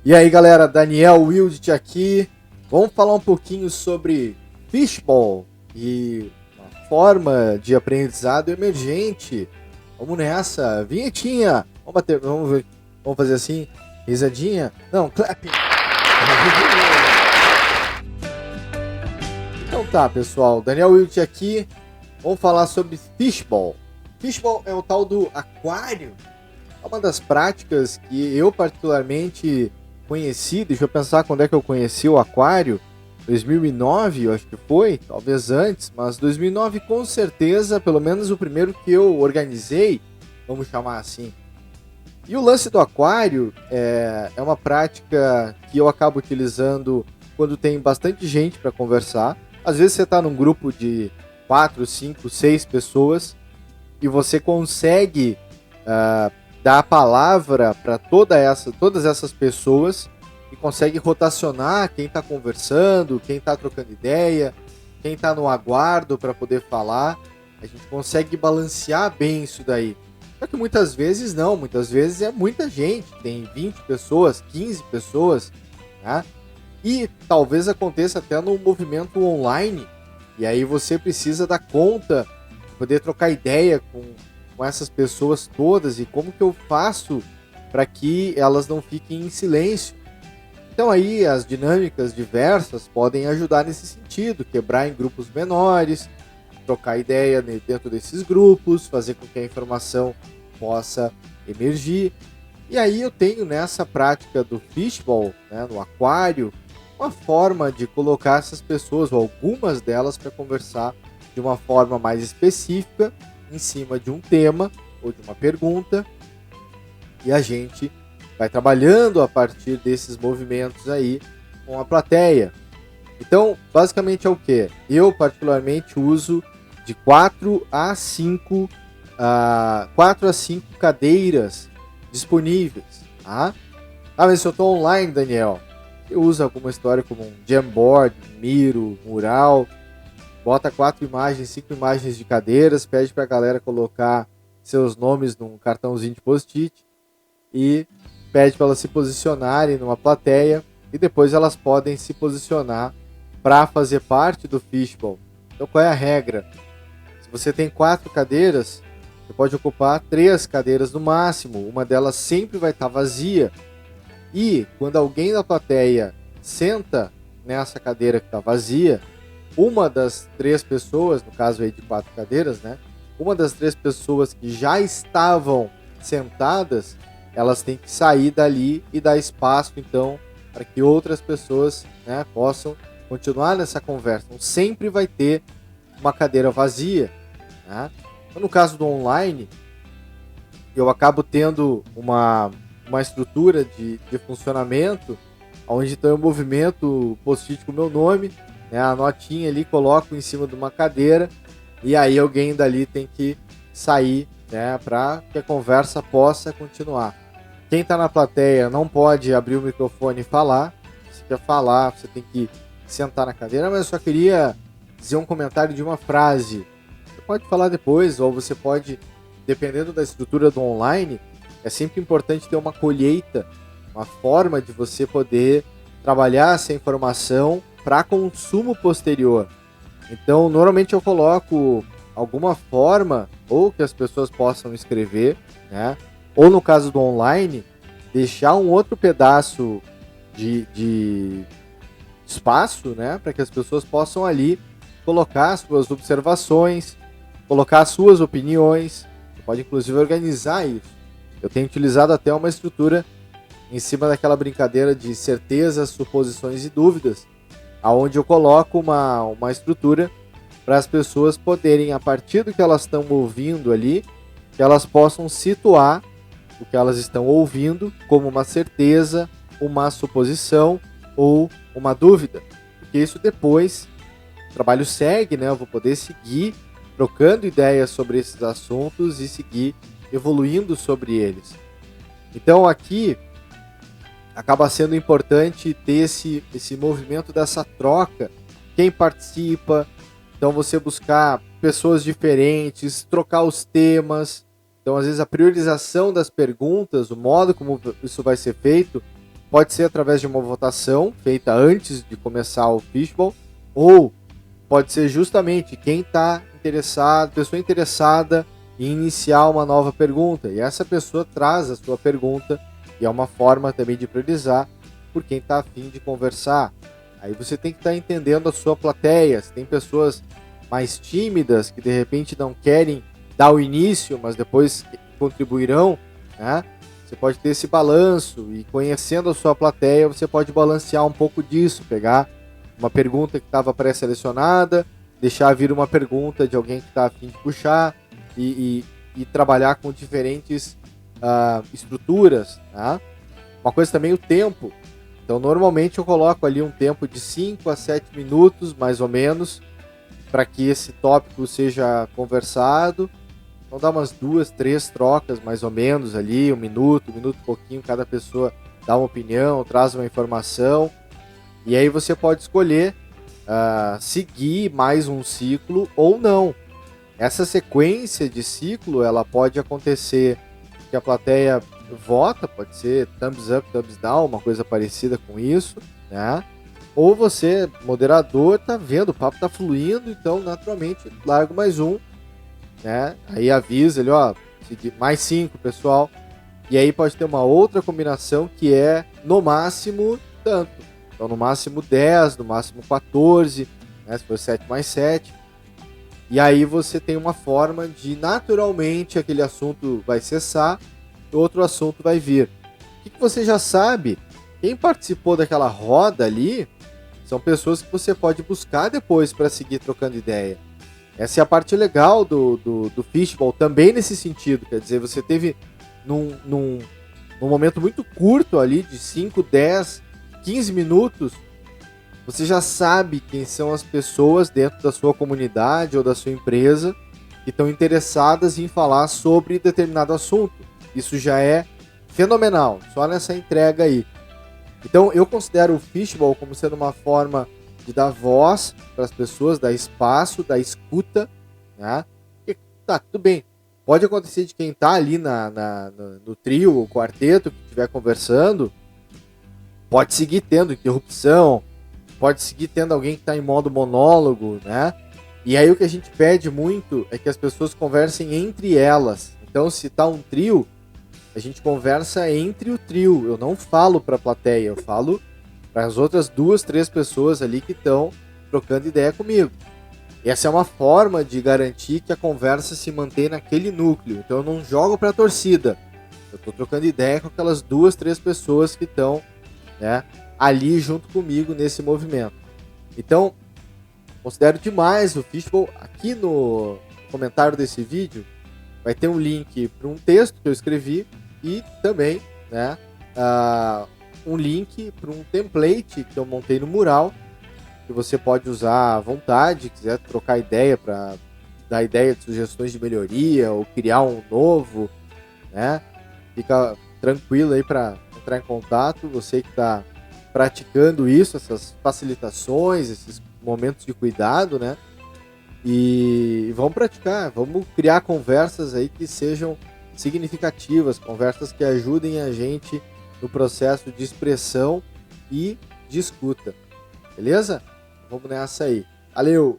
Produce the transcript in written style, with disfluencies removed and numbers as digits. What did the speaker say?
E aí galera, Daniel Wildt aqui. Vamos falar um pouquinho sobre Fishball e uma forma de aprendizado emergente. Vamos nessa, vinhetinha. Vamos bater, vamos fazer assim, risadinha. Não, clapping. Então tá, pessoal, Daniel Wildt aqui. Vamos falar sobre Fishball. Fishball é o tal do aquário. É uma das práticas que eu particularmente conheci. Deixa eu pensar quando é que eu conheci o aquário. 2009, eu acho que foi, talvez antes, mas 2009 com certeza, pelo menos o primeiro que eu organizei, vamos chamar assim. E o lance do aquário é uma prática que eu acabo utilizando quando tem bastante gente para conversar. Às vezes você está num grupo de 4, 5, 6 pessoas e você consegue dar a palavra para todas essas pessoas e consegue rotacionar quem está conversando, quem está trocando ideia, quem está no aguardo para poder falar. A gente consegue balancear bem isso daí. Só que muitas vezes não, muitas vezes é muita gente, tem 20 pessoas, 15 pessoas, né? E talvez aconteça até no movimento online, e aí você precisa dar conta, poder trocar ideia com essas pessoas todas, e como que eu faço para que elas não fiquem em silêncio. Então aí as dinâmicas diversas podem ajudar nesse sentido, quebrar em grupos menores, trocar ideia dentro desses grupos, fazer com que a informação possa emergir. E aí eu tenho nessa prática do fishball, né, no aquário, uma forma de colocar essas pessoas, ou algumas delas, para conversar de uma forma mais específica, em cima de um tema ou de uma pergunta, e a gente vai trabalhando a partir desses movimentos aí com a plateia. Então, basicamente é o que? Eu particularmente uso de 4 a 5 cadeiras disponíveis. Tá? Mas se eu estou online, Daniel, eu uso alguma história como um Jamboard, Miro, Mural, bota 4 imagens, 5 imagens de cadeiras, pede para a galera colocar seus nomes num cartãozinho de post-it e pede para elas se posicionarem numa plateia e depois elas podem se posicionar para fazer parte do fishball. Então qual é a regra? Se você tem 4 cadeiras, você pode ocupar 3 cadeiras no máximo, uma delas sempre vai estar vazia. E quando alguém da plateia senta nessa cadeira que está vazia, uma das 3 pessoas, no caso aí de 4 cadeiras, né? Uma das 3 pessoas que já estavam sentadas, elas têm que sair dali e dar espaço, então, para que outras pessoas, né, possam continuar nessa conversa. Então, sempre vai ter uma cadeira vazia, né? Então, no caso do online, eu acabo tendo uma estrutura de funcionamento, onde tem o movimento post-it com o meu nome, né, a notinha ali, coloco em cima de uma cadeira, e aí alguém dali tem que sair, né, para que a conversa possa continuar. Quem está na plateia não pode abrir o microfone e falar. Se quer falar, você tem que sentar na cadeira, mas eu só queria dizer um comentário de uma frase. Você pode falar depois, ou você pode, dependendo da estrutura do online, é sempre importante ter uma colheita, uma forma de você poder trabalhar essa informação para consumo posterior. Então, normalmente eu coloco alguma forma, ou que as pessoas possam escrever, né? Ou no caso do online, deixar um outro pedaço de espaço, né? Para que as pessoas possam ali colocar suas observações, colocar suas opiniões. Você pode inclusive organizar isso. Eu tenho utilizado até uma estrutura em cima daquela brincadeira de certezas, suposições e dúvidas, aonde eu coloco uma estrutura para as pessoas poderem, a partir do que elas estão ouvindo ali, que elas possam situar o que elas estão ouvindo como uma certeza, uma suposição ou uma dúvida. Porque isso depois, o trabalho segue, né? Eu vou poder seguir trocando ideias sobre esses assuntos e seguir evoluindo sobre eles. Então aqui acaba sendo importante ter esse movimento dessa troca, quem participa, então você buscar pessoas diferentes, trocar os temas. Então às vezes a priorização das perguntas, o modo como isso vai ser feito, pode ser através de uma votação feita antes de começar o fishbowl, ou pode ser justamente quem está interessado, pessoa interessada em iniciar uma nova pergunta, e essa pessoa traz a sua pergunta, e é uma forma também de priorizar por quem está a fim de conversar. Aí você tem que estar entendendo a sua plateia. Se tem pessoas mais tímidas que de repente não querem dar o início, mas depois contribuirão, né? Você pode ter esse balanço, e conhecendo a sua plateia, você pode balancear um pouco disso, pegar uma pergunta que estava pré-selecionada, deixar vir uma pergunta de alguém que está a fim de puxar, e trabalhar com diferentes estruturas, tá? Uma coisa também, o tempo. Então, normalmente eu coloco ali um tempo de 5 a 7 minutos, mais ou menos, para que esse tópico seja conversado. Então, dá umas 2, 3 trocas, mais ou menos, ali, um minuto e pouquinho, cada pessoa dá uma opinião, traz uma informação. E aí você pode escolher seguir mais um ciclo ou não. Essa sequência de ciclo, ela pode acontecer que a plateia vota, pode ser thumbs up, thumbs down, uma coisa parecida com isso, né? Ou você, moderador, tá vendo, o papo tá fluindo, então naturalmente larga mais um, né? Aí avisa ele, ó, mais 5, pessoal. E aí pode ter uma outra combinação que é no máximo tanto. Então no máximo 10, no máximo 14, né? Se for 7 mais 7. E aí você tem uma forma de, naturalmente, aquele assunto vai cessar e outro assunto vai vir. O que você já sabe? Quem participou daquela roda ali são pessoas que você pode buscar depois para seguir trocando ideia. Essa é a parte legal do fishbowl, também nesse sentido. Quer dizer, você teve num momento muito curto ali, de 5, 10, 15 minutos, você já sabe quem são as pessoas dentro da sua comunidade ou da sua empresa que estão interessadas em falar sobre determinado assunto. Isso já é fenomenal, só nessa entrega aí. Então eu considero o fishbowl como sendo uma forma de dar voz para as pessoas, dar espaço, dar escuta, né? E, tá, tudo bem. Pode acontecer de quem está ali no trio ou quarteto que estiver conversando, pode seguir tendo interrupção, pode seguir tendo alguém que está em modo monólogo, né? E aí o que a gente pede muito é que as pessoas conversem entre elas. Então, se tá um trio, a gente conversa entre o trio. Eu não falo para a plateia, eu falo para as outras 2, 3 pessoas ali que estão trocando ideia comigo. E essa é uma forma de garantir que a conversa se mantém naquele núcleo. Então eu não jogo para a torcida. Eu estou trocando ideia com aquelas 2, 3 pessoas que estão, né, ali junto comigo nesse movimento. Então, considero demais o fishbowl. Aqui no comentário desse vídeo vai ter um link para um texto que eu escrevi e também, né, um link para um template que eu montei no mural, que você pode usar à vontade, quiser trocar ideia para dar ideia de sugestões de melhoria ou criar um novo, né? Fica tranquilo aí para entrar em contato, você que está praticando isso, essas facilitações, esses momentos de cuidado, né? E vamos praticar, vamos criar conversas aí que sejam significativas, conversas que ajudem a gente no processo de expressão e de escuta. Beleza? Vamos nessa aí. Valeu!